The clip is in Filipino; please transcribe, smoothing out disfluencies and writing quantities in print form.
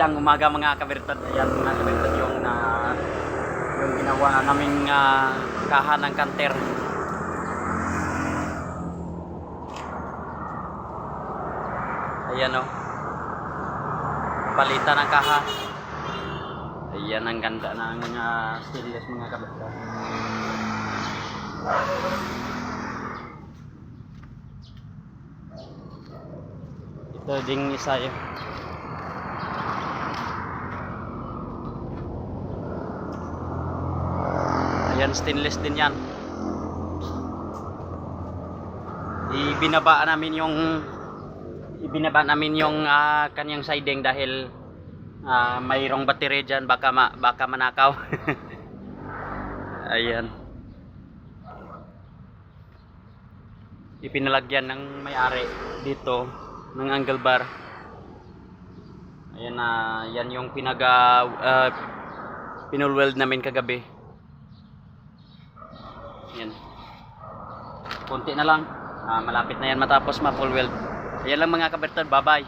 Ang umaga mga kabertad, ayan mga kabertad yung ginawa naming kaha ng kanter. Ayan o, palitan ng kaha. Ayan ang ganda ng stainless mga kabertad. Ito ding isa yun. Ayan, stainless din yan. Ibinaba namin yung kanyang siding dahil mayroong battery dyan, baka manakaw. Ayan, ipinalagyan ng may-ari dito ng angle bar. Ayan, yan yung pinul-weld namin kagabi. Yan. Konti na lang. Malapit na yan matapos ma-full weld. Ayan lang mga kabertad. Bye-bye.